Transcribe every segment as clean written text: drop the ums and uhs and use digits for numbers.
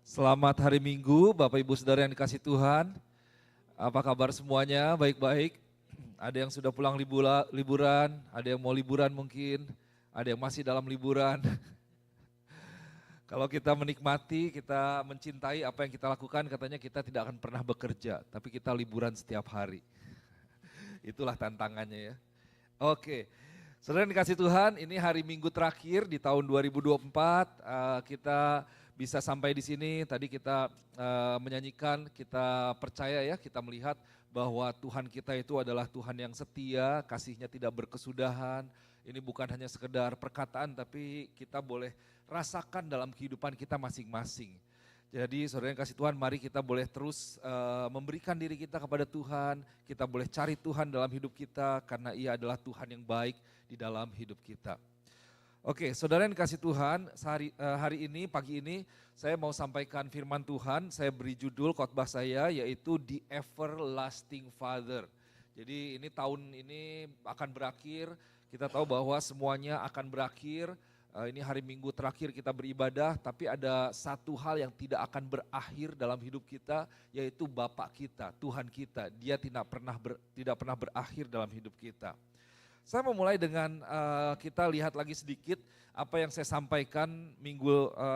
Selamat hari Minggu, Bapak Ibu Saudara yang dikasih Tuhan. Apa kabar semuanya? Baik-baik. Ada yang sudah pulang liburan, ada yang mau liburan mungkin, ada yang masih dalam liburan. Kalau kita menikmati, kita mencintai apa yang kita lakukan, katanya kita tidak akan pernah bekerja, tapi kita liburan setiap hari. Itulah tantangannya ya. Oke, saudara yang dikasih Tuhan, ini hari Minggu terakhir di tahun 2024, kita bisa sampai di sini. Tadi kita menyanyikan, kita percaya ya, kita melihat bahwa Tuhan kita itu adalah Tuhan yang setia, kasihnya tidak berkesudahan. Ini bukan hanya sekedar perkataan, tapi kita boleh rasakan dalam kehidupan kita masing-masing. Jadi saudara yang kasih Tuhan, mari kita boleh terus memberikan diri kita kepada Tuhan, kita boleh cari Tuhan dalam hidup kita karena Ia adalah Tuhan yang baik di dalam hidup kita. Oke, saudara yang dikasih Tuhan, hari ini, pagi ini saya mau sampaikan firman Tuhan, saya beri judul khotbah saya yaitu The Everlasting Father. Jadi ini tahun ini akan berakhir, kita tahu bahwa semuanya akan berakhir. Ini hari Minggu terakhir kita beribadah, tapi ada satu hal yang tidak akan berakhir dalam hidup kita, yaitu Bapa kita, Tuhan kita. Dia tidak pernah berakhir dalam hidup kita. Saya mau mulai dengan kita lihat lagi sedikit apa yang saya sampaikan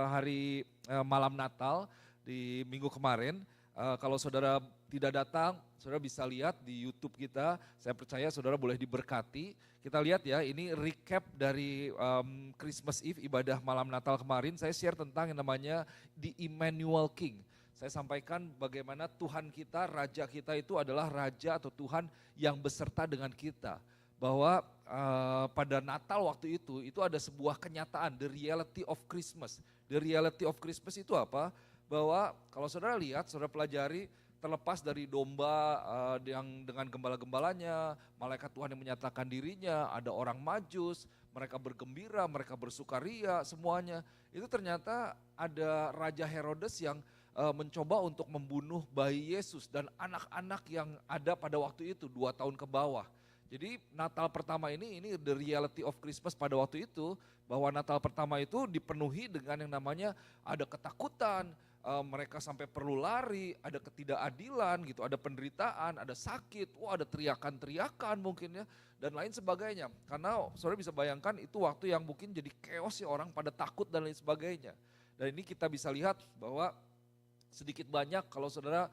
hari malam Natal di minggu kemarin. Kalau saudara tidak datang, saudara bisa lihat di YouTube kita. Saya percaya saudara boleh diberkati. Kita lihat ya, ini recap dari Christmas Eve, ibadah malam Natal kemarin. Saya share tentang yang namanya The Emmanuel King. Saya sampaikan bagaimana Tuhan kita, Raja kita itu adalah Raja atau Tuhan yang beserta dengan kita. Bahwa pada Natal waktu itu ada sebuah kenyataan, the reality of Christmas. The reality of Christmas itu apa? Bahwa kalau saudara lihat, saudara pelajari, terlepas dari domba yang dengan gembala-gembalanya, malaikat Tuhan yang menyatakan dirinya, ada orang Majus, mereka bergembira, mereka bersukaria, semuanya. Itu ternyata ada Raja Herodes yang mencoba untuk membunuh bayi Yesus dan anak-anak yang ada pada waktu itu, 2 tahun ke bawah. Jadi Natal pertama ini the reality of Christmas pada waktu itu, bahwa Natal pertama itu dipenuhi dengan yang namanya ada ketakutan, mereka sampai perlu lari, ada ketidakadilan gitu, ada penderitaan, ada sakit, ada teriakan-teriakan mungkin ya, dan lain sebagainya. Karena saudara bisa bayangkan itu waktu yang mungkin jadi chaos ya, orang pada takut dan lain sebagainya. Dan ini kita bisa lihat bahwa sedikit banyak kalau saudara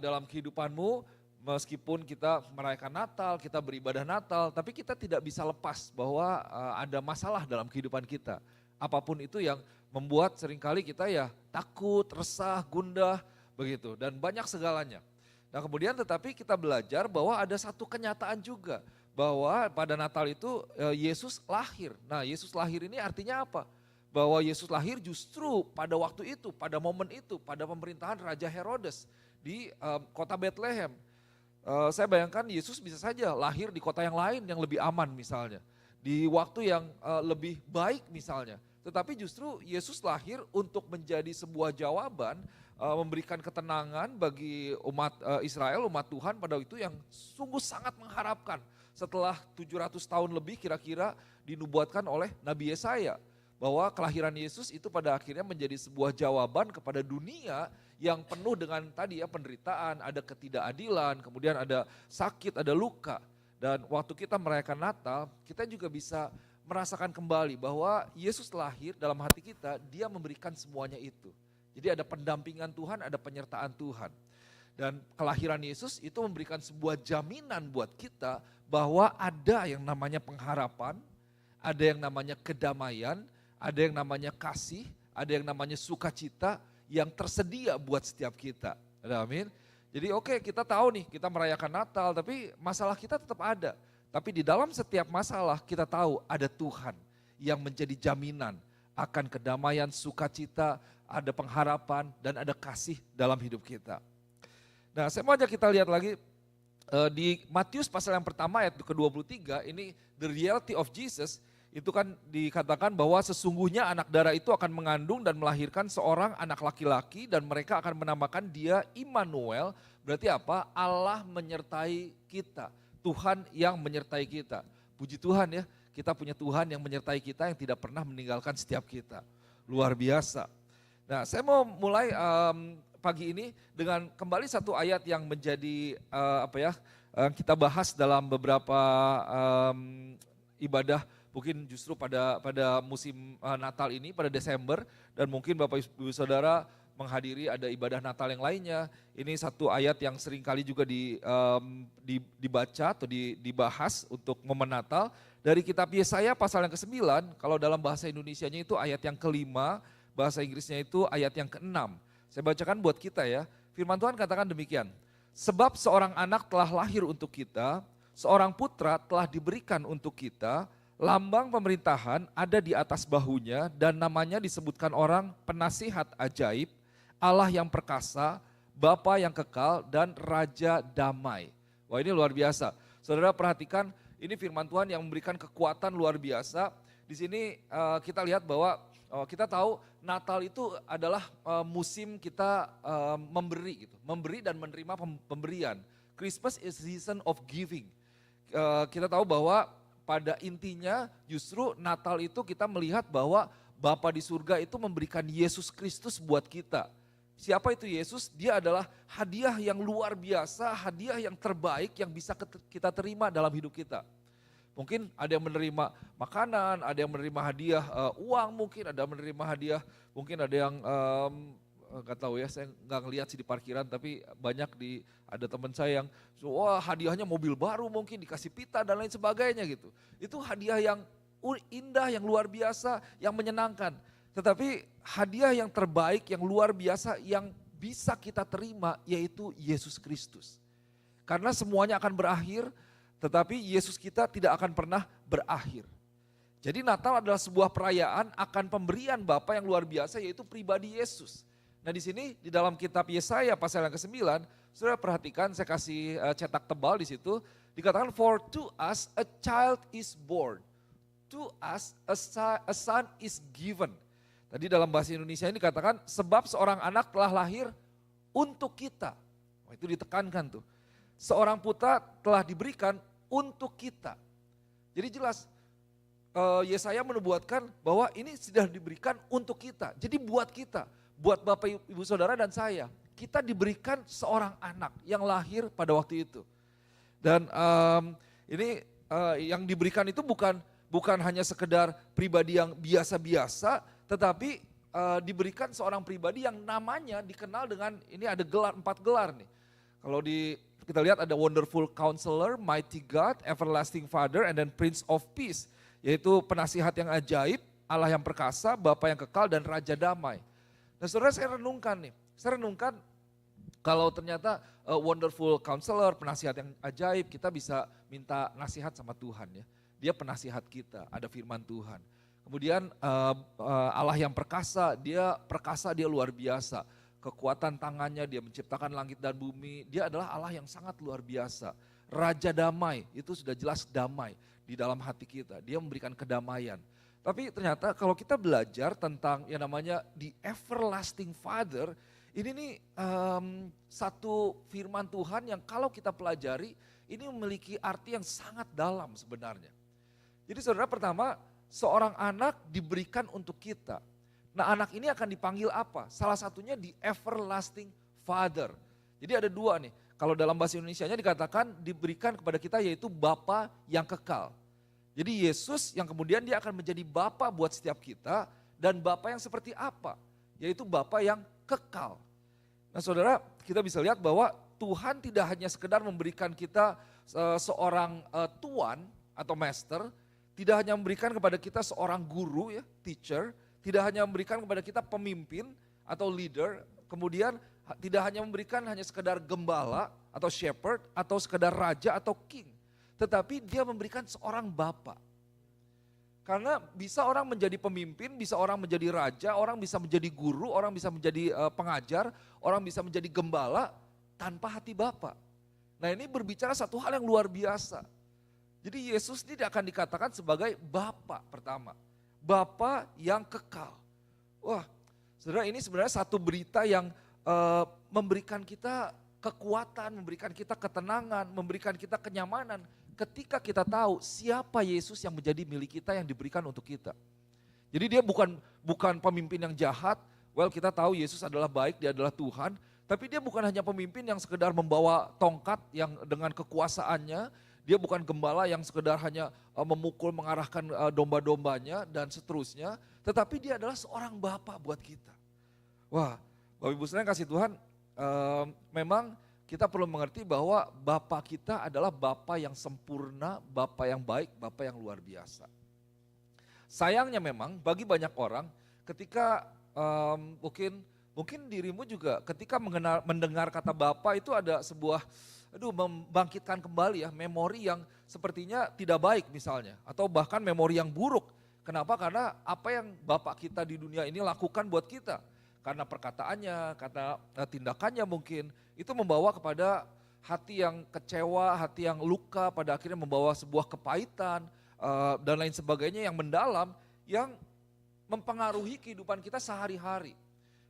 dalam kehidupanmu, meskipun kita merayakan Natal, kita beribadah Natal, tapi kita tidak bisa lepas bahwa ada masalah dalam kehidupan kita. Apapun itu yang membuat seringkali kita ya takut, resah, gundah, begitu. Dan banyak segalanya. Nah kemudian tetapi kita belajar bahwa ada satu kenyataan juga. Bahwa pada Natal itu Yesus lahir. Nah Yesus lahir ini artinya apa? Bahwa Yesus lahir justru pada waktu itu, pada momen itu, pada pemerintahan Raja Herodes di kota Bethlehem. Saya bayangkan Yesus bisa saja lahir di kota yang lain yang lebih aman misalnya. Di waktu yang lebih baik misalnya. Tetapi justru Yesus lahir untuk menjadi sebuah jawaban, memberikan ketenangan bagi umat Israel, umat Tuhan pada itu yang sungguh sangat mengharapkan. Setelah 700 tahun lebih kira-kira dinubuatkan oleh Nabi Yesaya. Bahwa kelahiran Yesus itu pada akhirnya menjadi sebuah jawaban kepada dunia yang penuh dengan tadi ya penderitaan, ada ketidakadilan, kemudian ada sakit, ada luka. Dan waktu kita merayakan Natal, kita juga bisa merasakan kembali bahwa Yesus lahir dalam hati kita, dia memberikan semuanya itu. Jadi ada pendampingan Tuhan, ada penyertaan Tuhan. Dan kelahiran Yesus itu memberikan sebuah jaminan buat kita bahwa ada yang namanya pengharapan, ada yang namanya kedamaian, ada yang namanya kasih, ada yang namanya sukacita yang tersedia buat setiap kita. Amin. Jadi oke, kita tahu nih kita merayakan Natal tapi masalah kita tetap ada. Tapi di dalam setiap masalah kita tahu ada Tuhan yang menjadi jaminan akan kedamaian, sukacita, ada pengharapan dan ada kasih dalam hidup kita. Nah saya mau ajak kita lihat lagi di Matius pasal yang pertama ayat ke-23, ini the reality of Jesus. Itu kan dikatakan bahwa sesungguhnya anak darah itu akan mengandung dan melahirkan seorang anak laki-laki dan mereka akan menamakan dia Immanuel. Berarti apa? Allah menyertai kita. Tuhan yang menyertai kita. Puji Tuhan ya, kita punya Tuhan yang menyertai kita yang tidak pernah meninggalkan setiap kita. Luar biasa. Nah, saya mau mulai pagi ini dengan kembali satu ayat yang menjadi kita bahas dalam beberapa ibadah mungkin justru pada musim Natal ini pada Desember, dan mungkin Bapak Ibu Saudara menghadiri ada ibadah Natal yang lainnya. Ini satu ayat yang sering kali juga dibaca atau dibahas untuk momen Natal dari kitab Yesaya pasal yang ke-9. Kalau dalam bahasa Indonesianya itu ayat yang ke-5, bahasa Inggrisnya itu ayat yang ke-6. Saya bacakan buat kita ya. Firman Tuhan katakan demikian. Sebab seorang anak telah lahir untuk kita, seorang putra telah diberikan untuk kita, lambang pemerintahan ada di atas bahunya, dan namanya disebutkan orang penasihat ajaib, Allah yang perkasa, Bapa yang kekal, dan Raja damai. Wah, ini luar biasa. Saudara perhatikan, ini firman Tuhan yang memberikan kekuatan luar biasa. Di sini kita lihat bahwa kita tahu Natal itu adalah musim kita memberi gitu, memberi dan menerima pemberian. Christmas is season of giving. Kita tahu bahwa pada intinya justru Natal itu kita melihat bahwa Bapa di surga itu memberikan Yesus Kristus buat kita. Siapa itu Yesus? Dia adalah hadiah yang luar biasa, hadiah yang terbaik yang bisa kita terima dalam hidup kita. Mungkin ada yang menerima makanan, ada yang menerima hadiah uang, mungkin ada yang menerima hadiah, mungkin ada yang nggak tahu ya, saya nggak ngelihat sih di parkiran, tapi banyak ada teman saya yang wah hadiahnya mobil baru, mungkin dikasih pita dan lain sebagainya gitu. Itu hadiah yang indah, yang luar biasa, yang menyenangkan. Tetapi hadiah yang terbaik, yang luar biasa, yang bisa kita terima yaitu Yesus Kristus. Karena semuanya akan berakhir, tetapi Yesus kita tidak akan pernah berakhir. Jadi Natal adalah sebuah perayaan akan pemberian Bapa yang luar biasa, yaitu pribadi Yesus. Nah di sini di dalam kitab Yesaya pasal yang ke-9, saudara perhatikan, saya kasih cetak tebal di situ, dikatakan for to us a child is born, to us a son is given. Tadi dalam bahasa Indonesia ini dikatakan sebab seorang anak telah lahir untuk kita. Wah, itu ditekankan tuh. Seorang putra telah diberikan untuk kita. Jadi jelas Yesaya menubuatkan bahwa ini sudah diberikan untuk kita. Jadi buat kita, buat Bapak Ibu Saudara dan saya, kita diberikan seorang anak yang lahir pada waktu itu. Dan ini yang diberikan itu bukan hanya sekedar pribadi yang biasa-biasa, tetapi diberikan seorang pribadi yang namanya dikenal dengan, ini ada 4 gelar nih. Kalau kita lihat ada Wonderful Counselor, Mighty God, Everlasting Father, and then Prince of Peace. Yaitu penasihat yang ajaib, Allah yang perkasa, Bapa yang kekal, dan Raja damai. Nah saudara, saya renungkan kalau ternyata Wonderful Counselor, penasihat yang ajaib, kita bisa minta nasihat sama Tuhan ya. Dia penasihat kita, ada firman Tuhan. Kemudian Allah yang perkasa, dia luar biasa. Kekuatan tangannya, dia menciptakan langit dan bumi, dia adalah Allah yang sangat luar biasa. Raja damai, itu sudah jelas damai di dalam hati kita, dia memberikan kedamaian. Tapi ternyata kalau kita belajar tentang yang namanya the everlasting Father, ini nih satu firman Tuhan yang kalau kita pelajari, ini memiliki arti yang sangat dalam sebenarnya. Jadi saudara, pertama, seorang anak diberikan untuk kita. Nah anak ini akan dipanggil apa? Salah satunya the everlasting Father. Jadi ada 2 nih, kalau dalam bahasa Indonesianya dikatakan diberikan kepada kita yaitu Bapa yang kekal. Jadi Yesus yang kemudian dia akan menjadi Bapa buat setiap kita, dan Bapa yang seperti apa? Yaitu Bapa yang kekal. Nah saudara, kita bisa lihat bahwa Tuhan tidak hanya sekedar memberikan kita seorang tuan atau master, tidak hanya memberikan kepada kita seorang guru ya, teacher, tidak hanya memberikan kepada kita pemimpin atau leader, kemudian tidak hanya memberikan hanya sekedar gembala atau shepherd atau sekedar raja atau king, tetapi dia memberikan seorang bapa. Karena bisa orang menjadi pemimpin, bisa orang menjadi raja, orang bisa menjadi guru, orang bisa menjadi pengajar, orang bisa menjadi gembala tanpa hati bapa. Nah ini berbicara satu hal yang luar biasa. Jadi Yesus ini akan dikatakan sebagai Bapa pertama. Bapa yang kekal. Wah, saudara, ini sebenarnya satu berita yang memberikan kita kekuatan, memberikan kita ketenangan, memberikan kita kenyamanan ketika kita tahu siapa Yesus yang menjadi milik kita, yang diberikan untuk kita. Jadi dia bukan pemimpin yang jahat, Well, kita tahu Yesus adalah baik, dia adalah Tuhan, tapi dia bukan hanya pemimpin yang sekedar membawa tongkat yang dengan kekuasaannya, dia bukan gembala yang sekedar hanya memukul, mengarahkan domba-dombanya dan seterusnya, tetapi dia adalah seorang bapa buat kita. Wah, Bapak Ibu sekalian kasih Tuhan, memang kita perlu mengerti bahwa Bapa kita adalah Bapa yang sempurna, Bapa yang baik, Bapa yang luar biasa. Sayangnya memang bagi banyak orang ketika mungkin dirimu juga ketika mendengar kata Bapa itu ada sebuah membangkitkan kembali ya memori yang sepertinya tidak baik misalnya atau bahkan memori yang buruk. Kenapa? Karena apa yang Bapak kita di dunia ini lakukan buat kita. Karena perkataannya, karena tindakannya mungkin, itu membawa kepada hati yang kecewa, hati yang luka, pada akhirnya membawa sebuah kepahitan, dan lain sebagainya yang mendalam, yang mempengaruhi kehidupan kita sehari-hari.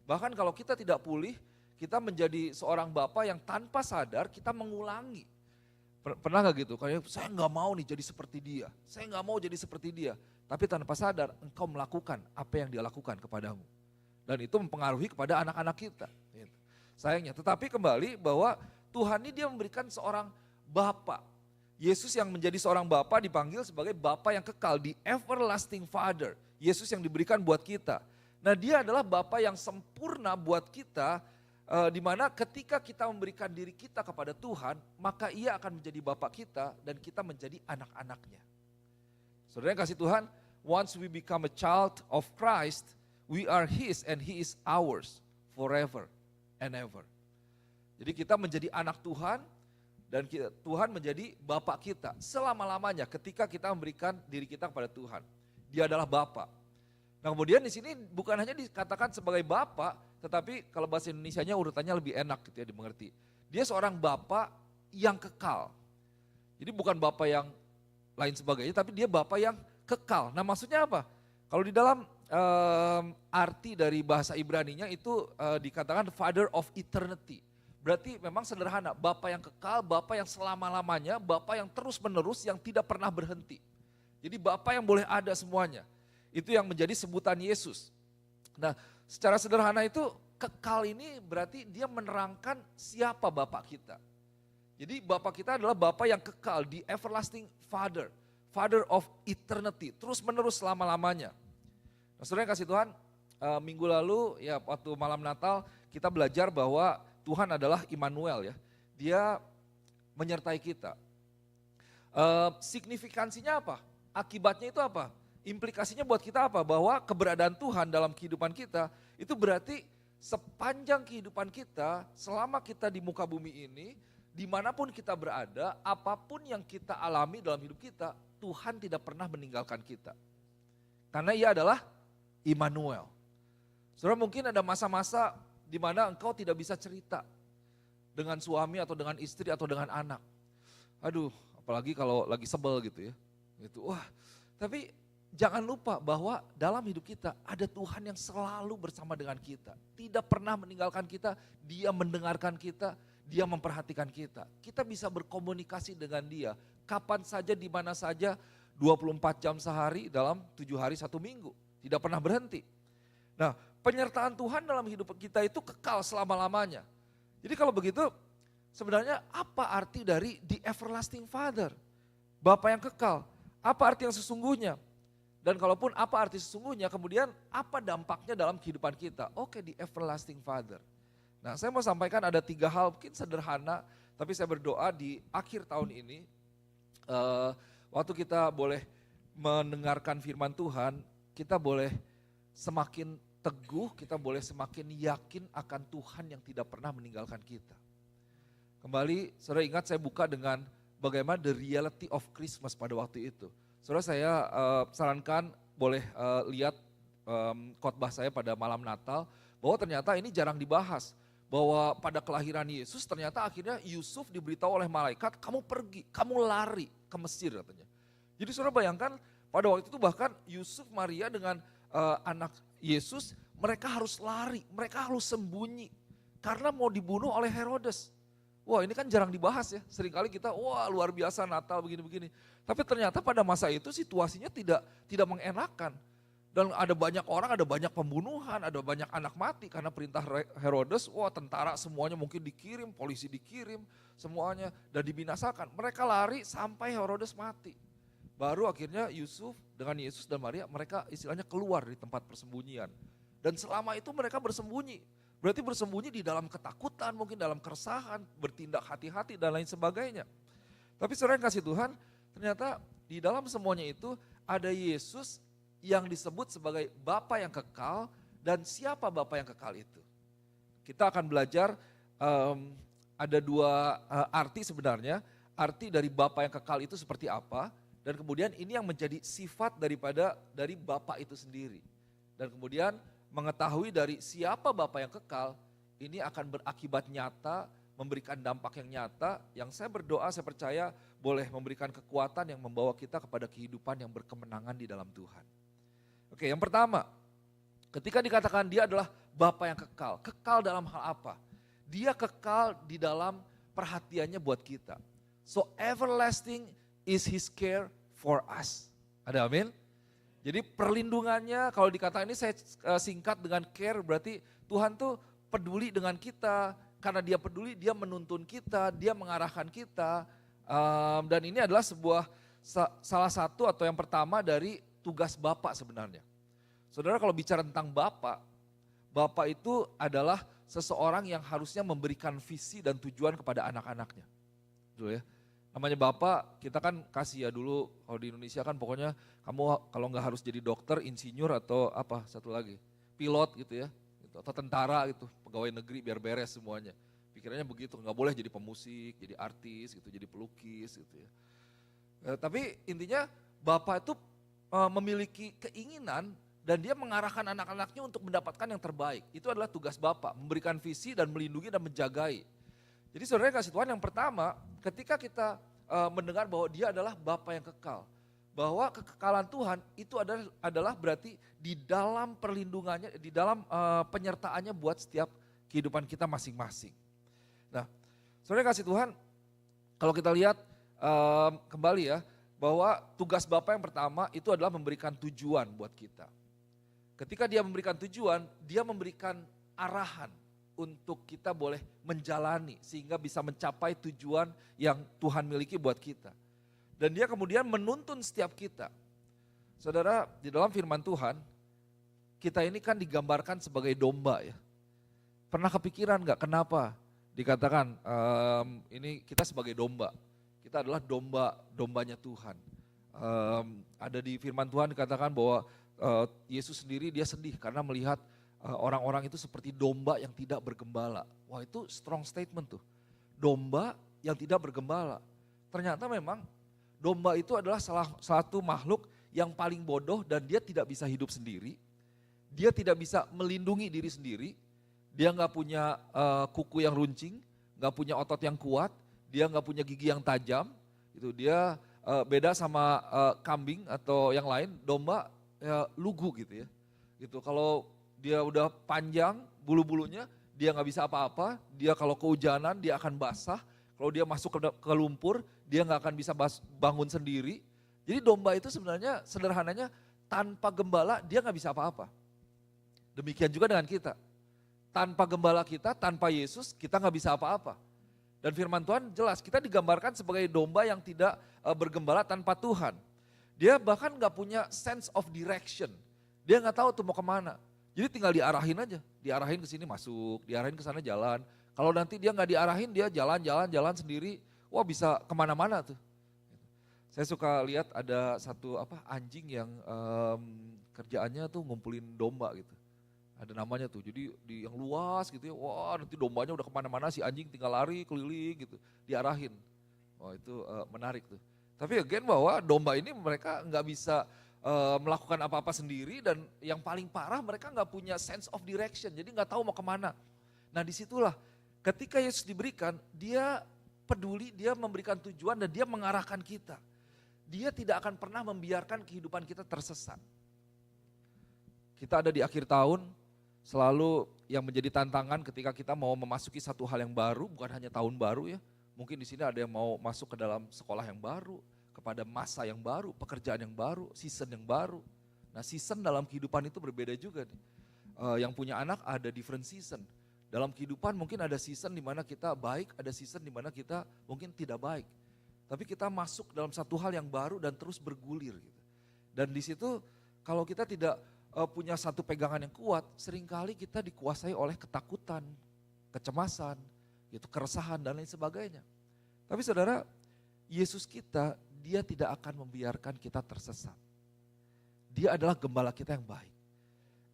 Bahkan kalau kita tidak pulih, kita menjadi seorang bapa yang tanpa sadar kita mengulangi. Pernah gak gitu? Kayak saya gak mau nih jadi seperti dia, saya gak mau jadi seperti dia. Tapi tanpa sadar engkau melakukan apa yang dia lakukan kepadamu. Dan itu mempengaruhi kepada anak-anak kita. Sayangnya, tetapi kembali bahwa Tuhan ini dia memberikan seorang Bapa. Yesus yang menjadi seorang Bapa dipanggil sebagai Bapa yang kekal, the everlasting Father. Yesus yang diberikan buat kita. Nah dia adalah Bapa yang sempurna buat kita, di mana ketika kita memberikan diri kita kepada Tuhan, maka ia akan menjadi Bapa kita dan kita menjadi anak-anaknya. Saudara yang kasih Tuhan, once we become a child of Christ, we are His and He is ours forever and ever. Jadi kita menjadi anak Tuhan dan Tuhan menjadi Bapa kita selama-lamanya ketika kita memberikan diri kita kepada Tuhan. Dia adalah Bapa. Nah kemudian di sini bukan hanya dikatakan sebagai Bapa, tetapi kalau bahasa Indonesianya urutannya lebih enak gitu ya dimengerti. Dia seorang Bapa yang kekal. Jadi bukan Bapa yang lain sebagainya, tapi dia Bapa yang kekal. Nah maksudnya apa? Kalau di dalam arti dari bahasa Ibraninya itu dikatakan Father of Eternity. Berarti memang sederhana, Bapa yang kekal, Bapa yang selama-lamanya, Bapa yang terus-menerus, yang tidak pernah berhenti. Jadi Bapa yang boleh ada semuanya. Itu yang menjadi sebutan Yesus. Nah secara sederhana itu kekal ini berarti dia menerangkan siapa Bapa kita. Jadi Bapa kita adalah Bapa yang kekal, the everlasting Father, Father of Eternity, terus-menerus selama-lamanya. Nah, saudara yang kasih Tuhan, minggu lalu ya waktu malam Natal kita belajar bahwa Tuhan adalah Immanuel ya. Dia menyertai kita. Signifikansinya apa? Akibatnya itu apa? Implikasinya buat kita apa? Bahwa keberadaan Tuhan dalam kehidupan kita itu berarti sepanjang kehidupan kita, selama kita di muka bumi ini, dimanapun kita berada, apapun yang kita alami dalam hidup kita, Tuhan tidak pernah meninggalkan kita. Karena ia adalah Immanuel. Saudara mungkin ada masa-masa di mana engkau tidak bisa cerita dengan suami atau dengan istri atau dengan anak. Aduh, apalagi kalau lagi sebel gitu ya. Gitu. Wah, tapi jangan lupa bahwa dalam hidup kita ada Tuhan yang selalu bersama dengan kita. Tidak pernah meninggalkan kita, Dia mendengarkan kita, Dia memperhatikan kita. Kita bisa berkomunikasi dengan Dia kapan saja, di mana saja, 24 jam sehari dalam 7 hari 1 minggu. Tidak pernah berhenti. Nah, penyertaan Tuhan dalam hidup kita itu kekal selama-lamanya. Jadi kalau begitu, sebenarnya apa arti dari the everlasting Father? Bapa yang kekal. Apa arti yang sesungguhnya? Dan kalaupun apa arti sesungguhnya, kemudian apa dampaknya dalam kehidupan kita? Oke, the everlasting Father. Nah, saya mau sampaikan ada 3 hal mungkin sederhana, tapi saya berdoa di akhir tahun ini, waktu kita boleh mendengarkan firman Tuhan, kita boleh semakin teguh, kita boleh semakin yakin akan Tuhan yang tidak pernah meninggalkan kita. Kembali, saudara ingat saya buka dengan bagaimana the reality of Christmas pada waktu itu. Saudara saya sarankan boleh lihat khotbah saya pada malam Natal, bahwa ternyata ini jarang dibahas. Bahwa pada kelahiran Yesus ternyata akhirnya Yusuf diberitahu oleh malaikat, kamu pergi, kamu lari ke Mesir katanya. Jadi saudara bayangkan pada waktu itu bahkan Yusuf, Maria dengan anak Yesus, mereka harus lari, mereka harus sembunyi. Karena mau dibunuh oleh Herodes. Wah ini kan jarang dibahas ya, seringkali kita wah luar biasa Natal begini-begini. Tapi ternyata pada masa itu situasinya tidak mengenakan. Dan ada banyak orang, ada banyak pembunuhan, ada banyak anak mati karena perintah Herodes. Wah, tentara semuanya mungkin dikirim, polisi dikirim, semuanya dan dibinasakan. Mereka lari sampai Herodes mati. Baru akhirnya Yusuf dengan Yesus dan Maria, mereka istilahnya keluar dari tempat persembunyian. Dan selama itu mereka bersembunyi. Berarti bersembunyi di dalam ketakutan, mungkin dalam keresahan, bertindak hati-hati dan lain sebagainya. Tapi saudara yang kasih Tuhan, ternyata di dalam semuanya itu ada Yesus yang disebut sebagai Bapa yang kekal, dan siapa Bapa yang kekal itu. Kita akan belajar ada dua arti sebenarnya, arti dari Bapa yang kekal itu seperti apa, dan kemudian ini yang menjadi sifat dari Bapa itu sendiri. Dan kemudian mengetahui dari siapa Bapa yang kekal, ini akan berakibat nyata, memberikan dampak yang nyata, yang saya berdoa, saya percaya boleh memberikan kekuatan yang membawa kita kepada kehidupan yang berkemenangan di dalam Tuhan. Oke, yang pertama, ketika dikatakan dia adalah Bapa yang kekal. Kekal dalam hal apa? Dia kekal di dalam perhatiannya buat kita. So everlasting is his care for us. Ada amin? Jadi perlindungannya, kalau dikatakan ini saya singkat dengan care, berarti Tuhan tuh peduli dengan kita. Karena dia peduli, dia menuntun kita, dia mengarahkan kita. Dan ini adalah salah satu atau yang pertama dari tugas Bapak sebenarnya. Saudara, kalau bicara tentang Bapak itu adalah seseorang yang harusnya memberikan visi dan tujuan kepada anak-anaknya. Betul ya? Namanya Bapak, kita kan kasih ya dulu, kalau di Indonesia kan pokoknya kamu kalau nggak harus jadi dokter, insinyur atau apa satu lagi, pilot gitu ya, gitu, atau tentara gitu, pegawai negeri biar beres semuanya. Pikirannya begitu, nggak boleh jadi pemusik, jadi artis gitu, jadi pelukis gitu ya. Tapi intinya Bapak itu memiliki keinginan dan dia mengarahkan anak-anaknya untuk mendapatkan yang terbaik. Itu adalah tugas Bapak, memberikan visi dan melindungi dan menjagai. Jadi saudara kasih Tuhan, yang pertama ketika kita mendengar bahwa dia adalah Bapa yang kekal. Bahwa kekekalan Tuhan itu adalah berarti di dalam perlindungannya, di dalam penyertaannya buat setiap kehidupan kita masing-masing. Nah, saudara kasih Tuhan, kalau kita lihat kembali ya, bahwa tugas Bapa yang pertama itu adalah memberikan tujuan buat kita. Ketika dia memberikan tujuan, dia memberikan arahan untuk kita boleh menjalani sehingga bisa mencapai tujuan yang Tuhan miliki buat kita. Dan dia kemudian menuntun setiap kita. Saudara, di dalam firman Tuhan, kita ini kan digambarkan sebagai domba ya. Pernah kepikiran gak kenapa dikatakan ini kita sebagai domba? Kita adalah dombanya Tuhan. Ada di firman Tuhan dikatakan bahwa Yesus sendiri dia sedih karena melihat orang-orang itu seperti domba yang tidak bergembala. Wah, itu strong statement tuh. Domba yang tidak bergembala. Ternyata memang domba itu adalah salah satu makhluk yang paling bodoh dan dia tidak bisa hidup sendiri. Dia tidak bisa melindungi diri sendiri. Dia nggak punya kuku yang runcing, nggak punya otot yang kuat, dia nggak punya gigi yang tajam. Itu dia beda sama kambing atau yang lain, domba ya, lugu gitu ya. Gitu. Kalau dia udah panjang bulu-bulunya, dia nggak bisa apa-apa. Dia kalau kehujanan dia akan basah. Kalau dia masuk ke lumpur, dia nggak akan bisa bangun sendiri. Jadi domba itu sebenarnya sederhananya tanpa gembala dia nggak bisa apa-apa. Demikian juga dengan kita. Tanpa gembala kita, tanpa Yesus kita nggak bisa apa-apa. Dan firman Tuhan jelas, kita digambarkan sebagai domba yang tidak bergembala tanpa Tuhan. Dia bahkan gak punya sense of direction. Dia gak tahu tuh mau kemana. Jadi tinggal diarahin aja, diarahin ke sini masuk, diarahin ke sana jalan. Kalau nanti dia gak diarahin, dia jalan sendiri, wah bisa kemana-mana tuh. Saya suka lihat ada satu anjing yang kerjaannya tuh ngumpulin domba gitu. Ada namanya tuh, jadi di yang luas gitu ya, wah nanti dombanya udah kemana-mana, si anjing tinggal lari keliling gitu, diarahin. Wah itu menarik tuh. Tapi again bahwa domba ini mereka nggak bisa melakukan apa-apa sendiri dan yang paling parah mereka nggak punya sense of direction, jadi nggak tahu mau kemana. Nah disitulah ketika Yesus diberikan, dia peduli, dia memberikan tujuan dan dia mengarahkan kita. Dia tidak akan pernah membiarkan kehidupan kita tersesat. Kita ada di akhir tahun, selalu yang menjadi tantangan ketika kita mau memasuki satu hal yang baru, bukan hanya tahun baru ya. Mungkin di sini ada yang mau masuk ke dalam sekolah yang baru, kepada masa yang baru, pekerjaan yang baru, season yang baru. Nah season dalam kehidupan itu berbeda juga nih. Yang punya anak ada different season. Dalam kehidupan mungkin ada season di mana kita baik, ada season di mana kita mungkin tidak baik. Tapi kita masuk dalam satu hal yang baru dan terus bergulir gitu. Dan di situ kalau kita tidak punya satu pegangan yang kuat, seringkali kita dikuasai oleh ketakutan, kecemasan, gitu, keresahan dan lain sebagainya. Tapi saudara, Yesus kita, dia tidak akan membiarkan kita tersesat. Dia adalah gembala kita yang baik.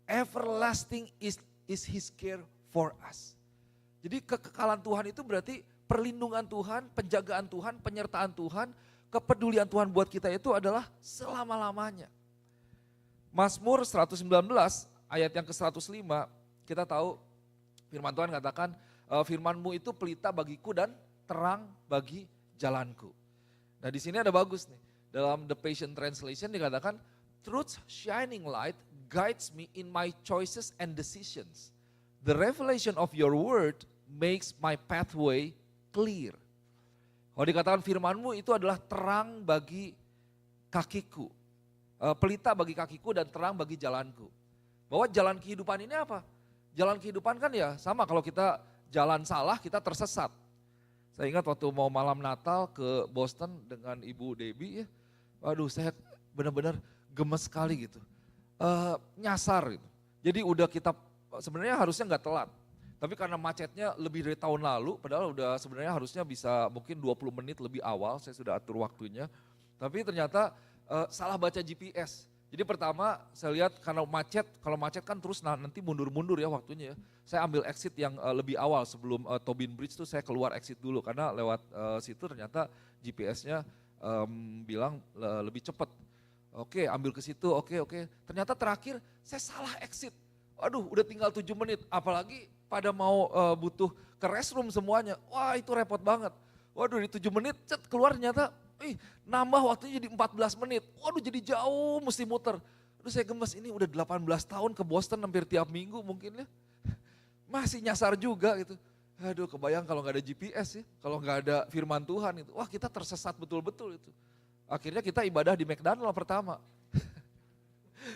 Everlasting is his care for us. Jadi kekekalan Tuhan itu berarti perlindungan Tuhan, penjagaan Tuhan, penyertaan Tuhan, kepedulian Tuhan buat kita itu adalah selama-lamanya. Mazmur 119 ayat yang ke-105 kita tahu firman Tuhan katakan firman-Mu itu pelita bagiku dan terang bagi jalanku. Nah di sini ada bagus nih, dalam The Passion Translation dikatakan truth's shining light guides me in my choices and decisions. The revelation of your word makes my pathway clear. Kalau dikatakan firman-Mu itu adalah terang bagi kakiku. Pelita bagi kakiku dan terang bagi jalanku. Bahwa jalan kehidupan ini apa? Jalan kehidupan kan ya sama kalau kita jalan salah kita tersesat. Saya ingat waktu mau malam Natal ke Boston dengan Ibu Debbie ya. Waduh saya benar-benar gemes sekali gitu. Nyasar gitu. Jadi udah kita sebenarnya harusnya nggak telat. Tapi karena macetnya lebih dari tahun lalu, padahal udah sebenarnya harusnya bisa mungkin 20 menit lebih awal, saya sudah atur waktunya. Tapi ternyata salah baca GPS. Jadi pertama saya lihat karena macet, kalau macet kan terus nanti mundur-mundur ya waktunya ya. Saya ambil exit yang lebih awal sebelum Tobin Bridge tuh saya keluar exit dulu karena lewat situ ternyata GPS-nya bilang lebih cepat. Oke ambil ke situ, oke. Ternyata terakhir saya salah exit. Aduh udah tinggal 7 menit, apalagi pada mau butuh ke restroom semuanya. Wah itu repot banget. Waduh di 7 menit keluar ternyata nambah waktunya jadi 14 menit. Waduh jadi jauh mesti muter. Aduh saya gemes ini udah 18 tahun ke Boston hampir tiap minggu mungkin ya. Masih nyasar juga gitu. Aduh kebayang kalau gak ada GPS ya. Kalau gak ada firman Tuhan itu. Wah kita tersesat betul-betul itu. Akhirnya kita ibadah di McDonald pertama.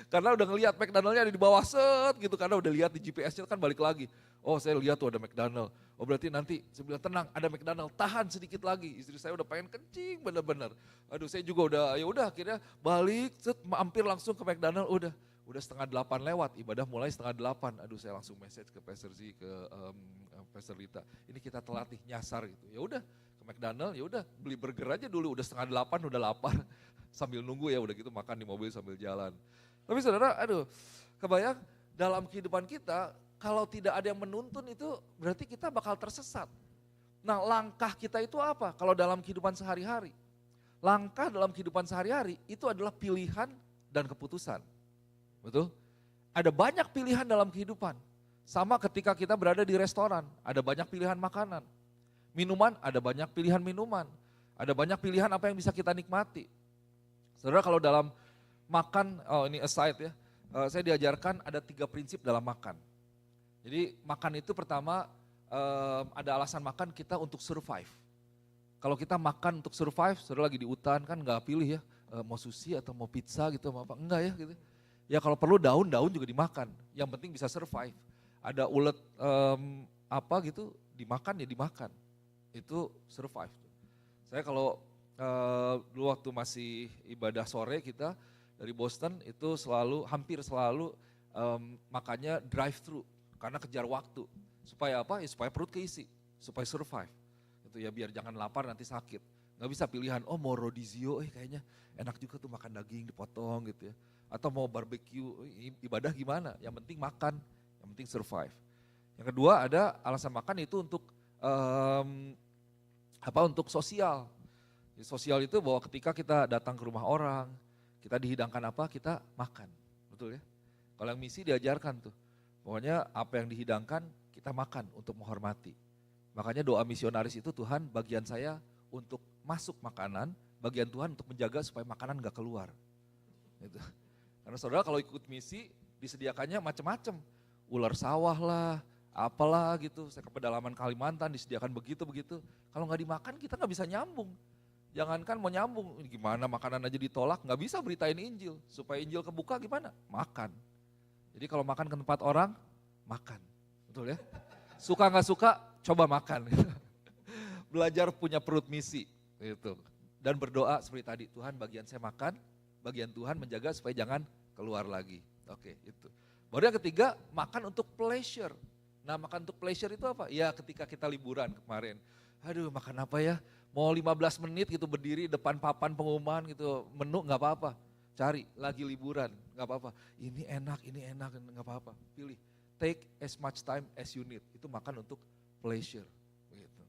Karena udah ngelihat McDonald-nya ada di bawah set gitu. Karena udah lihat di GPS-nya kan balik lagi. Oh saya lihat tuh ada McDonald. Oh berarti nanti saya bilang tenang ada McDonald, tahan sedikit lagi. Istri saya udah pengen kencing bener-bener. Aduh saya juga udah ya udah akhirnya balik, mampir langsung ke McDonald udah 7:30 lewat, ibadah mulai 7:30. Aduh saya langsung message ke Pastor Z, ke Pastor Rita. Ini kita telat nih nyasar gitu. Ya udah ke McDonald, ya udah beli burger aja dulu udah 7:30 udah lapar. Sambil nunggu ya udah gitu makan di mobil sambil jalan. Tapi saudara aduh kebayang dalam kehidupan kita kalau tidak ada yang menuntun itu berarti kita bakal tersesat. Nah langkah kita itu apa kalau dalam kehidupan sehari-hari? Langkah dalam kehidupan sehari-hari itu adalah pilihan dan keputusan. Betul? Ada banyak pilihan dalam kehidupan. Sama ketika kita berada di restoran, ada banyak pilihan makanan. Minuman, ada banyak pilihan minuman. Ada banyak pilihan apa yang bisa kita nikmati. Saudara kalau dalam makan, ini aside ya, saya diajarkan ada 3 prinsip dalam makan. Jadi makan itu pertama ada alasan makan kita untuk survive. Kalau kita makan untuk survive, saudara lagi di hutan kan nggak pilih ya, mau sushi atau mau pizza gitu, mau apa, enggak ya gitu. Ya kalau perlu daun juga dimakan, yang penting bisa survive. Ada ulet apa gitu, dimakan ya dimakan, itu survive. Saya kalau dulu waktu masih ibadah sore kita dari Boston itu hampir selalu makannya drive thru. Karena kejar waktu, supaya apa? Ya supaya perut keisi, supaya survive. Itu ya biar jangan lapar nanti sakit. Gak bisa pilihan, oh mau rodizio, kayaknya enak juga tuh makan daging dipotong gitu ya. Atau mau barbecue, ibadah gimana? Yang penting makan, yang penting survive. Yang kedua ada alasan makan itu untuk untuk sosial. Sosial itu bahwa ketika kita datang ke rumah orang, kita dihidangkan apa, kita makan. Betul ya? Kalau yang misi diajarkan tuh. Pokoknya apa yang dihidangkan kita makan untuk menghormati. Makanya doa misionaris itu Tuhan bagian saya untuk masuk makanan, bagian Tuhan untuk menjaga supaya makanan gak keluar. Gitu. Karena saudara kalau ikut misi disediakannya macam-macam. Ular sawah lah, apalah gitu. Saya ke pedalaman Kalimantan disediakan begitu-begitu. Kalau gak dimakan kita gak bisa nyambung. Jangankan mau nyambung, gimana makanan aja ditolak, nggak bisa beritain Injil. Supaya Injil kebuka gimana? Makan. Jadi kalau makan ke tempat orang, makan. Betul ya? Suka nggak suka, coba makan. Belajar punya perut misi. Gitu. Dan berdoa seperti tadi, Tuhan bagian saya makan, bagian Tuhan menjaga supaya jangan keluar lagi. Oke, itu. Baru yang ketiga, makan untuk pleasure. Nah, makan untuk pleasure itu apa? Ya ketika kita liburan kemarin. Aduh, makan apa ya? Mau 15 menit gitu berdiri depan papan pengumuman gitu, menu nggak apa-apa. Cari, lagi liburan, nggak apa-apa. Ini enak, nggak apa-apa. Pilih, take as much time as you need. Itu makan untuk pleasure. Begitu.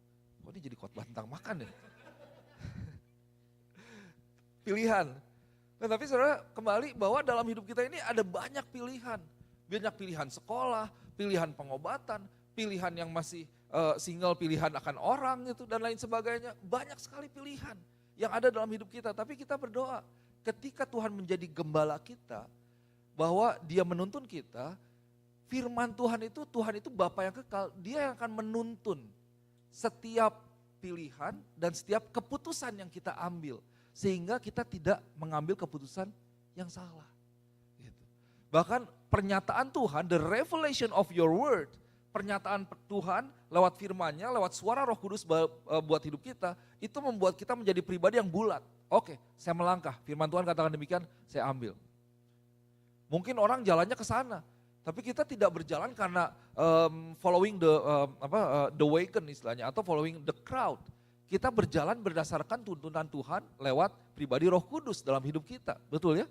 Kok ini jadi khotbah tentang makan ya? Pilihan. Nah, tapi saudara kembali bahwa dalam hidup kita ini ada banyak pilihan. Banyak pilihan sekolah, pilihan pengobatan, pilihan yang masih single, pilihan akan orang gitu dan lain sebagainya. Banyak sekali pilihan yang ada dalam hidup kita. Tapi kita berdoa ketika Tuhan menjadi gembala kita, bahwa dia menuntun kita, firman Tuhan itu Bapa yang kekal, dia yang akan menuntun setiap pilihan dan setiap keputusan yang kita ambil. Sehingga kita tidak mengambil keputusan yang salah. Gitu. Bahkan pernyataan Tuhan, the revelation of your word, pernyataan Tuhan lewat firman-Nya, lewat suara Roh Kudus buat hidup kita, itu membuat kita menjadi pribadi yang bulat. Oke, saya melangkah, firman Tuhan katakan demikian, saya ambil. Mungkin orang jalannya ke sana, tapi kita tidak berjalan karena following the wagon istilahnya, atau following the crowd. Kita berjalan berdasarkan tuntunan Tuhan lewat pribadi Roh Kudus dalam hidup kita, betul ya?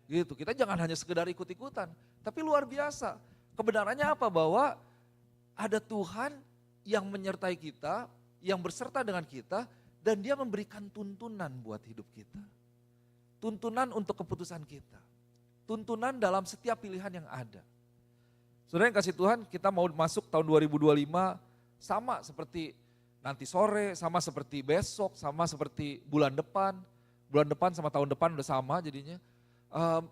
Gitu, kita jangan hanya sekedar ikut-ikutan, tapi luar biasa. Kebenarannya apa? Bahwa ada Tuhan yang menyertai kita, yang berserta dengan kita, dan dia memberikan tuntunan buat hidup kita. Tuntunan untuk keputusan kita. Tuntunan dalam setiap pilihan yang ada. Saudara yang kasih Tuhan, kita mau masuk tahun 2025 sama seperti nanti sore, sama seperti besok, sama seperti bulan depan. Bulan depan sama tahun depan udah sama jadinya.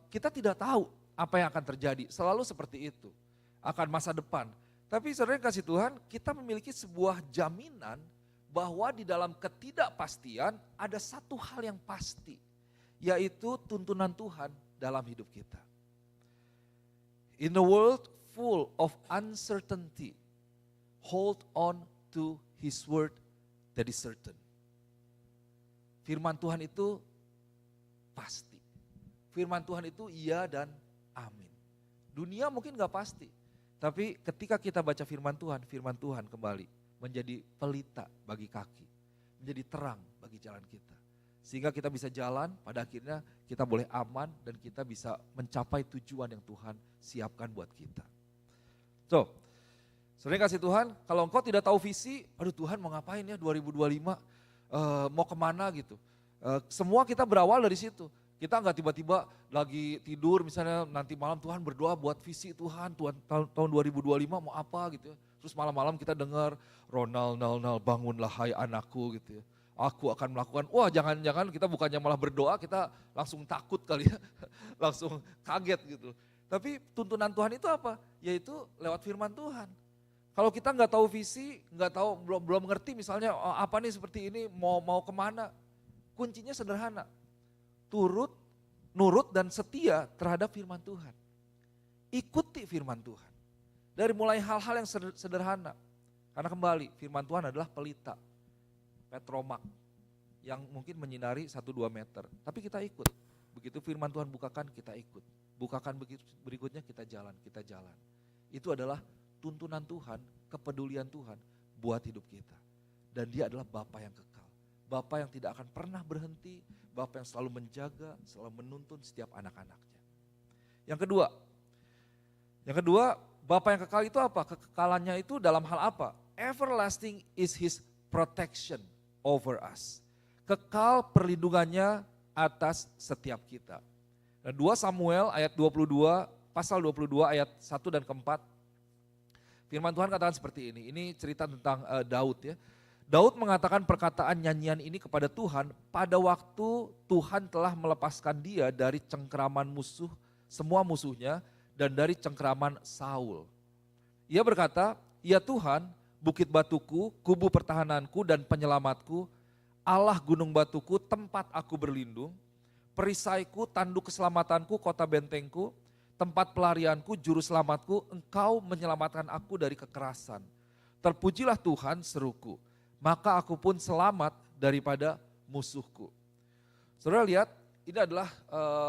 Kita tidak tahu apa yang akan terjadi, selalu seperti itu. Akan masa depan. Tapi saudara yang kasih Tuhan, kita memiliki sebuah jaminan bahwa di dalam ketidakpastian ada satu hal yang pasti, yaitu tuntunan Tuhan dalam hidup kita. In a world full of uncertainty, hold on to His word that is certain. Firman Tuhan itu pasti. Firman Tuhan itu iya dan amin. Dunia mungkin gak pasti. Tapi ketika kita baca firman Tuhan kembali menjadi pelita bagi kaki, menjadi terang bagi jalan kita. Sehingga kita bisa jalan, pada akhirnya kita boleh aman dan kita bisa mencapai tujuan yang Tuhan siapkan buat kita. So, saudara kasih Tuhan, kalau engkau tidak tahu visi, aduh Tuhan mau ngapain ya 2025, mau kemana gitu. Semua kita berawal dari situ. Kita nggak tiba-tiba lagi tidur misalnya nanti malam Tuhan berdoa buat visi Tuhan tahun 2025 mau apa gitu ya. Terus malam-malam kita dengar Ronald bangunlah hai anakku gitu ya. Aku akan melakukan, wah jangan-jangan kita bukannya malah berdoa kita langsung takut kali ya. Langsung kaget gitu. Tapi tuntunan Tuhan itu apa? Yaitu lewat firman Tuhan. Kalau kita nggak tahu visi, nggak tahu belum ngerti misalnya apa nih seperti ini mau kemana. Kuncinya sederhana. Nurut dan setia terhadap firman Tuhan. Ikuti firman Tuhan. Dari mulai hal-hal yang sederhana. Karena kembali firman Tuhan adalah pelita. Petromak. Yang mungkin menyinari 1-2 meter. Tapi kita ikut. Begitu firman Tuhan bukakan kita ikut. Bukakan berikutnya kita jalan. Itu adalah tuntunan Tuhan, kepedulian Tuhan buat hidup kita. Dan dia adalah Bapa yang kekal. Bapa yang tidak akan pernah berhenti, Bapa yang selalu menjaga, selalu menuntun setiap anak-anaknya. Yang kedua, Bapa yang kekal itu apa? Kekekalannya itu dalam hal apa? Everlasting is His protection over us. Kekal perlindungannya atas setiap kita. Nah, 2 Samuel ayat 22, pasal 22 ayat 1 dan keempat. Firman Tuhan katakan seperti ini. Ini cerita tentang Daud ya. Daud mengatakan perkataan nyanyian ini kepada Tuhan pada waktu Tuhan telah melepaskan dia dari cengkeraman musuh, semua musuhnya, dan dari cengkeraman Saul. Ia berkata, ya Tuhan, bukit batuku, kubu pertahananku dan penyelamatku, Allah gunung batuku, tempat aku berlindung, perisaiku, tanduk keselamatanku, kota bentengku, tempat pelarianku, juru selamatku, engkau menyelamatkan aku dari kekerasan. Terpujilah Tuhan, seruku, maka aku pun selamat daripada musuhku. Saudara lihat, ini adalah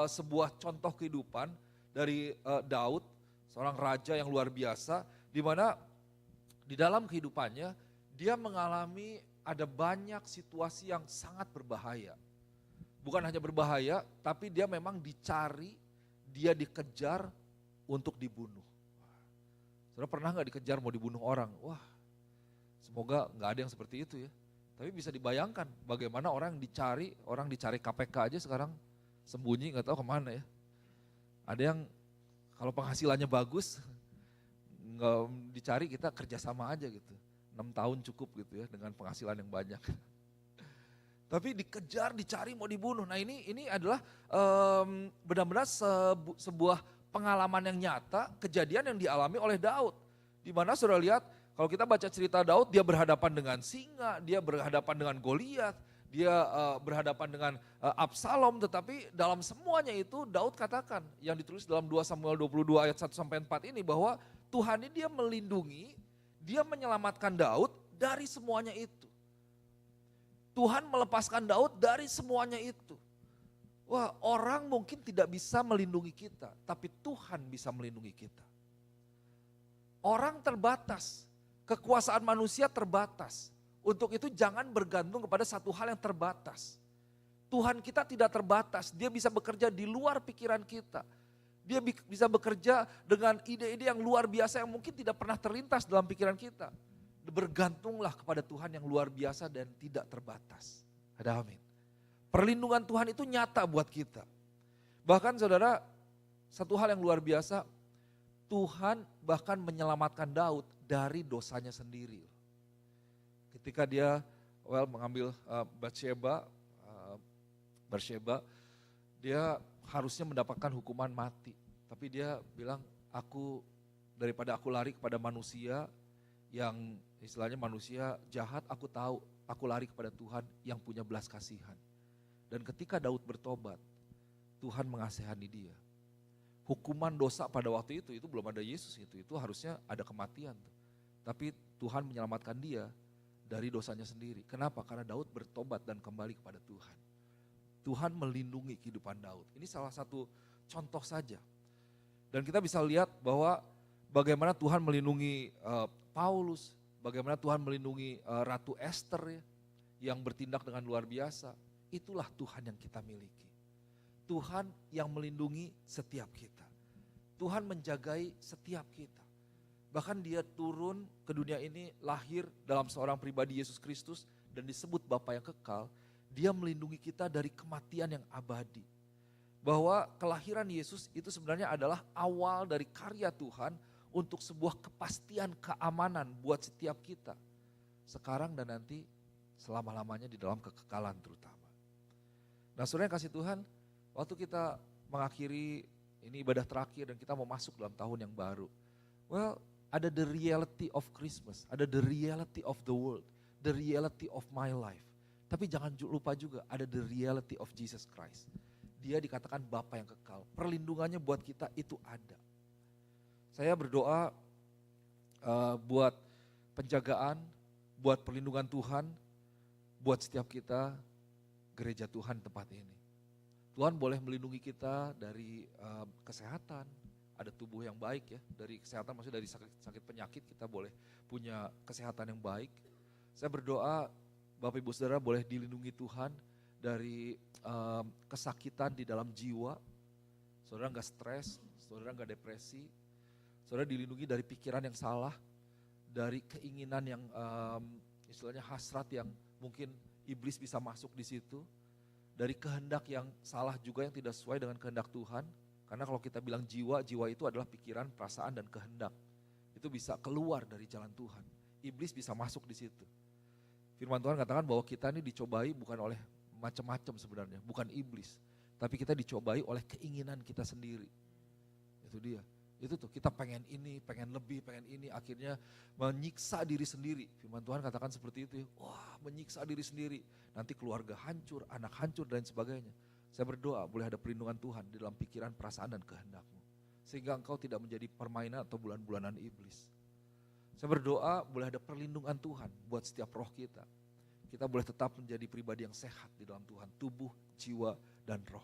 sebuah contoh kehidupan dari Daud, seorang raja yang luar biasa, di mana di dalam kehidupannya dia mengalami ada banyak situasi yang sangat berbahaya. Bukan hanya berbahaya, tapi dia memang dicari, dia dikejar untuk dibunuh. Saudara pernah gak dikejar mau dibunuh orang? Wah, semoga gak ada yang seperti itu ya. Tapi bisa dibayangkan bagaimana orang dicari KPK aja sekarang sembunyi gak tahu kemana ya. Ada yang kalau penghasilannya bagus, nggak dicari, kita kerjasama aja gitu. 6 tahun cukup gitu ya dengan penghasilan yang banyak. Tapi dikejar, dicari, mau dibunuh. Nah ini adalah benar-benar sebuah pengalaman yang nyata, kejadian yang dialami oleh Daud. Di mana saudara lihat, kalau kita baca cerita Daud, dia berhadapan dengan singa, dia berhadapan dengan Goliat, dia berhadapan dengan Absalom, tetapi dalam semuanya itu Daud katakan, yang ditulis dalam 2 Samuel 22 ayat 1-4 ini, bahwa Tuhan ini dia melindungi, dia menyelamatkan Daud dari semuanya itu. Tuhan melepaskan Daud dari semuanya itu. Wah, orang mungkin tidak bisa melindungi kita, tapi Tuhan bisa melindungi kita. Orang terbatas, kekuasaan manusia terbatas. Untuk itu jangan bergantung kepada satu hal yang terbatas. Tuhan kita tidak terbatas, dia bisa bekerja di luar pikiran kita. Dia bisa bekerja dengan ide-ide yang luar biasa yang mungkin tidak pernah terlintas dalam pikiran kita. Bergantunglah kepada Tuhan yang luar biasa dan tidak terbatas. Ada amin. Perlindungan Tuhan itu nyata buat kita. Bahkan saudara, satu hal yang luar biasa, Tuhan bahkan menyelamatkan Daud dari dosanya sendiri. Ketika dia mengambil Batsheba, dia harusnya mendapatkan hukuman mati. Tapi dia bilang, daripada aku lari kepada manusia yang istilahnya manusia jahat, aku tahu, aku lari kepada Tuhan yang punya belas kasihan. Dan ketika Daud bertobat, Tuhan mengasihani dia. Hukuman dosa pada waktu itu belum ada Yesus itu harusnya ada kematian. Tapi Tuhan menyelamatkan dia dari dosanya sendiri. Kenapa? Karena Daud bertobat dan kembali kepada Tuhan. Tuhan melindungi kehidupan Daud. Ini salah satu contoh saja. Dan kita bisa lihat bahwa bagaimana Tuhan melindungi Paulus, bagaimana Tuhan melindungi Ratu Esther ya, yang bertindak dengan luar biasa. Itulah Tuhan yang kita miliki. Tuhan yang melindungi setiap kita. Tuhan menjagai setiap kita. Bahkan dia turun ke dunia ini, lahir dalam seorang pribadi Yesus Kristus dan disebut Bapa yang kekal. Dia melindungi kita dari kematian yang abadi. Bahwa kelahiran Yesus itu sebenarnya adalah awal dari karya Tuhan untuk sebuah kepastian keamanan buat setiap kita. Sekarang dan nanti selama-lamanya di dalam kekekalan terutama. Nah saudara yang kasih Tuhan, waktu kita mengakhiri ini ibadah terakhir dan kita mau masuk dalam tahun yang baru. Well, ada the reality of Christmas, ada the reality of the world, the reality of my life. Tapi jangan lupa juga ada the reality of Jesus Christ. Dia dikatakan Bapa yang kekal, perlindungannya buat kita itu ada. Saya berdoa buat penjagaan, buat perlindungan Tuhan, buat setiap kita gereja Tuhan tempat ini. Tuhan boleh melindungi kita dari kesehatan, ada tubuh yang baik ya, dari kesehatan maksudnya dari sakit penyakit kita boleh punya kesehatan yang baik. Saya berdoa Bapak Ibu Saudara boleh dilindungi Tuhan dari kesakitan di dalam jiwa, saudara gak stres, saudara gak depresi, saudara dilindungi dari pikiran yang salah, dari keinginan yang istilahnya hasrat yang mungkin iblis bisa masuk di situ, dari kehendak yang salah juga yang tidak sesuai dengan kehendak Tuhan. Karena kalau kita bilang jiwa itu adalah pikiran, perasaan dan kehendak. Itu bisa keluar dari jalan Tuhan. Iblis bisa masuk di situ. Firman Tuhan katakan bahwa kita ini dicobai bukan oleh macam-macam sebenarnya, bukan iblis. Tapi kita dicobai oleh keinginan kita sendiri. Itu dia. Itu tuh kita pengen ini, pengen lebih, pengen ini, akhirnya menyiksa diri sendiri. Firman Tuhan katakan seperti itu, wah menyiksa diri sendiri. Nanti keluarga hancur, anak hancur dan sebagainya. Saya berdoa boleh ada perlindungan Tuhan di dalam pikiran, perasaan dan kehendakmu. Sehingga engkau tidak menjadi permainan atau bulan-bulanan iblis. Saya berdoa boleh ada perlindungan Tuhan buat setiap roh kita. Kita boleh tetap menjadi pribadi yang sehat di dalam Tuhan, tubuh, jiwa, dan roh.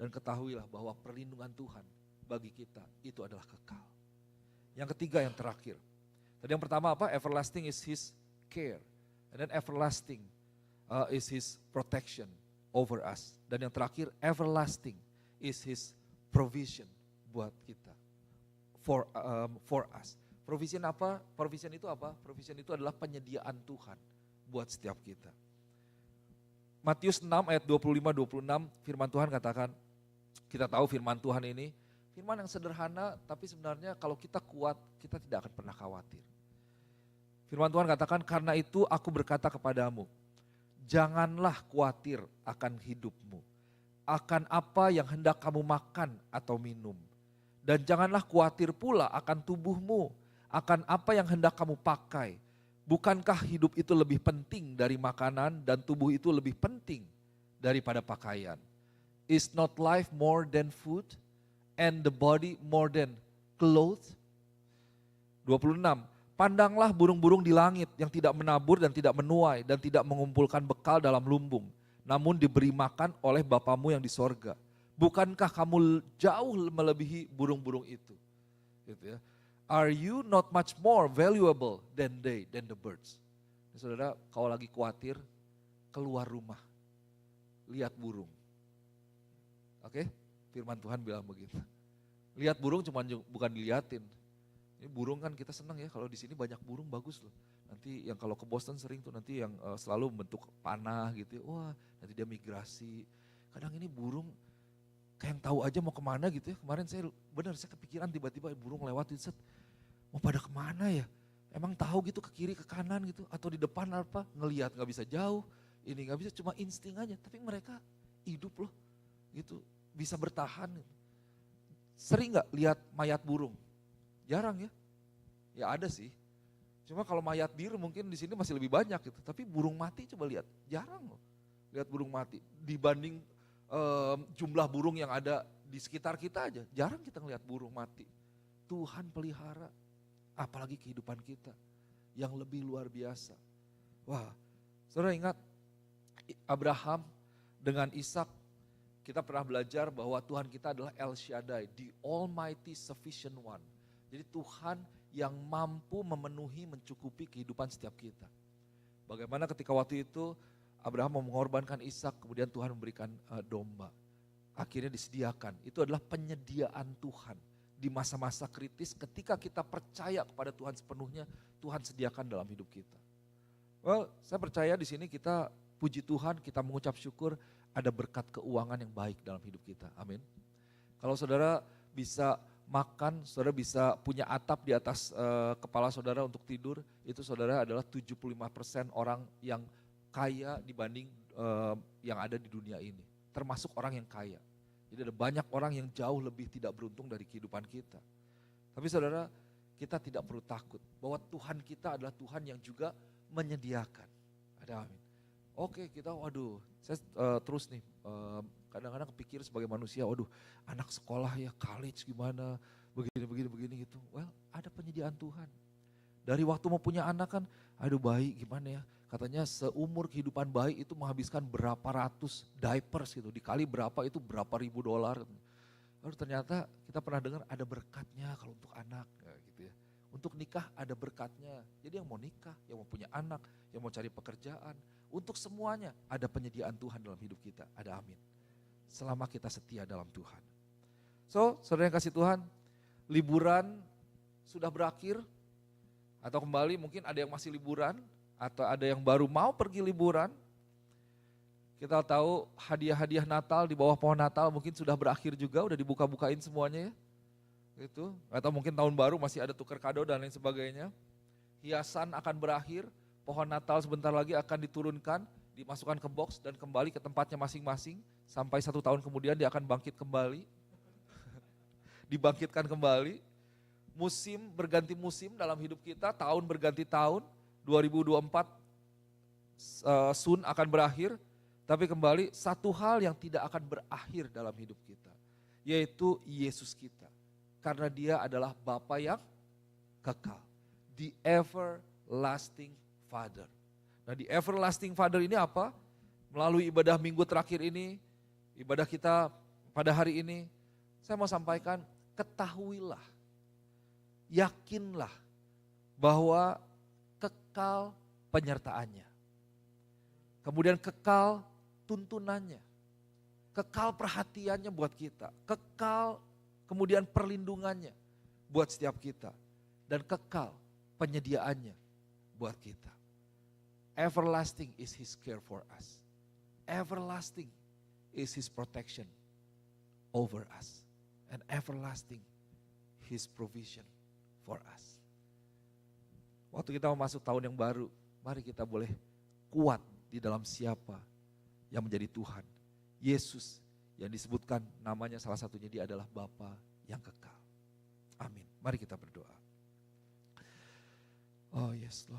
Dan ketahuilah bahwa perlindungan Tuhan bagi kita itu adalah kekal. Yang ketiga, yang terakhir. Tadi yang pertama apa? Everlasting is His care. And then everlasting is His protection over us. Dan yang terakhir, everlasting is His provision buat kita. For us. Provision apa? Provision itu apa? Provision itu adalah penyediaan Tuhan buat setiap kita. Matius 6 ayat 25-26 firman Tuhan katakan, kita tahu firman Tuhan ini, firman yang sederhana tapi sebenarnya kalau kita kuat, kita tidak akan pernah khawatir. Firman Tuhan katakan, karena itu aku berkata kepadamu, janganlah khawatir akan hidupmu, akan apa yang hendak kamu makan atau minum. Dan janganlah khawatir pula akan tubuhmu, akan apa yang hendak kamu pakai. Bukankah hidup itu lebih penting dari makanan dan tubuh itu lebih penting daripada pakaian? Is not life more than food and the body more than clothes? 26. Pandanglah burung-burung di langit yang tidak menabur dan tidak menuai dan tidak mengumpulkan bekal dalam lumbung, namun diberi makan oleh Bapamu yang di sorga. Bukankah kamu jauh melebihi burung-burung itu? Gitu ya. Are you not much more valuable than the birds? Saudara, kalau lagi khawatir, keluar rumah, lihat burung. Oke, firman Tuhan bilang begitu. Lihat burung bukan diliatin. Ini burung kan kita senang ya, kalau di sini banyak burung bagus loh. Nanti yang kalau ke Boston sering tuh nanti yang selalu bentuk panah gitu ya. Wah, nanti dia migrasi. Kadang ini burung kayak yang tahu aja mau kemana gitu ya. Kemarin saya kepikiran tiba-tiba burung lewat itu, mau pada kemana ya? Emang tahu gitu ke kiri ke kanan gitu atau di depan apa? Ngelihat nggak bisa jauh, ini nggak bisa, cuma insting aja. Tapi mereka hidup loh, gitu bisa bertahan. Gitu. Sering nggak lihat mayat burung? Jarang ya? Ya ada sih. Cuma kalau mayat biru mungkin di sini masih lebih banyak gitu. Tapi burung mati coba lihat, jarang loh. Lihat burung mati dibanding jumlah burung yang ada di sekitar kita aja. Jarang kita ngelihat burung mati. Tuhan pelihara. Apalagi kehidupan kita yang lebih luar biasa. Wah, saudara ingat Abraham dengan Ishak, kita pernah belajar bahwa Tuhan kita adalah El Shaddai, the Almighty Sufficient One. Jadi Tuhan yang mampu memenuhi, mencukupi kehidupan setiap kita. Bagaimana ketika waktu itu Abraham mau mengorbankan Ishak, kemudian Tuhan memberikan domba. Akhirnya disediakan, itu adalah penyediaan Tuhan. Di masa-masa kritis ketika kita percaya kepada Tuhan sepenuhnya, Tuhan sediakan dalam hidup kita. Well, saya percaya di sini kita puji Tuhan, kita mengucap syukur ada berkat keuangan yang baik dalam hidup kita. Amin. Kalau saudara bisa makan, saudara bisa punya atap di atas kepala saudara untuk tidur, itu saudara adalah 75% orang yang kaya dibanding yang ada di dunia ini. Termasuk orang yang kaya. Jadi ada banyak orang yang jauh lebih tidak beruntung dari kehidupan kita. Tapi saudara, kita tidak perlu takut bahwa Tuhan kita adalah Tuhan yang juga menyediakan. Ada amin. Oke, kita waduh, saya terus nih kadang-kadang kepikir sebagai manusia, waduh anak sekolah ya college gimana, begini gitu. Well, ada penyediaan Tuhan. Dari waktu mau punya anak kan, aduh bayi gimana ya. Katanya seumur kehidupan bayi itu menghabiskan berapa ratus diapers gitu. Dikali berapa itu berapa ribu dolar. Lalu ternyata kita pernah dengar ada berkatnya kalau untuk anak gitu ya. Untuk nikah ada berkatnya. Jadi yang mau nikah, yang mau punya anak, yang mau cari pekerjaan. Untuk semuanya ada penyediaan Tuhan dalam hidup kita. Ada amin. Selama kita setia dalam Tuhan. So saudara yang kasih Tuhan, liburan sudah berakhir. Atau kembali mungkin ada yang masih liburan. Atau ada yang baru mau pergi liburan, kita tahu hadiah-hadiah Natal di bawah pohon Natal mungkin sudah berakhir juga, udah dibuka-bukain semuanya ya. Gitu. Atau mungkin tahun baru masih ada tukar kado dan lain sebagainya. Hiasan akan berakhir, pohon Natal sebentar lagi akan diturunkan, dimasukkan ke box dan kembali ke tempatnya masing-masing. Sampai 1 tahun kemudian dia akan bangkit kembali, dibangkitkan kembali. musim berganti musim dalam hidup kita, tahun berganti tahun, 2024 soon akan berakhir, tapi kembali satu hal yang tidak akan berakhir dalam hidup kita, yaitu Yesus kita. Karena dia adalah Bapa yang kekal, the everlasting Father. Nah di everlasting Father ini apa? Melalui ibadah minggu terakhir ini, ibadah kita pada hari ini, saya mau sampaikan, ketahuilah, yakinlah bahwa kekal penyertaannya. Kemudian kekal tuntunannya, kekal perhatiannya buat kita, kekal kemudian perlindungannya buat setiap kita, dan kekal penyediaannya buat kita. Everlasting is His care for us. Everlasting is His protection over us. And everlasting His provision for us. Waktu kita mau masuk tahun yang baru, mari kita boleh kuat di dalam siapa yang menjadi Tuhan. Yesus yang disebutkan namanya salah satunya dia adalah Bapa yang kekal. Amin. Mari kita berdoa. Oh yes Lord.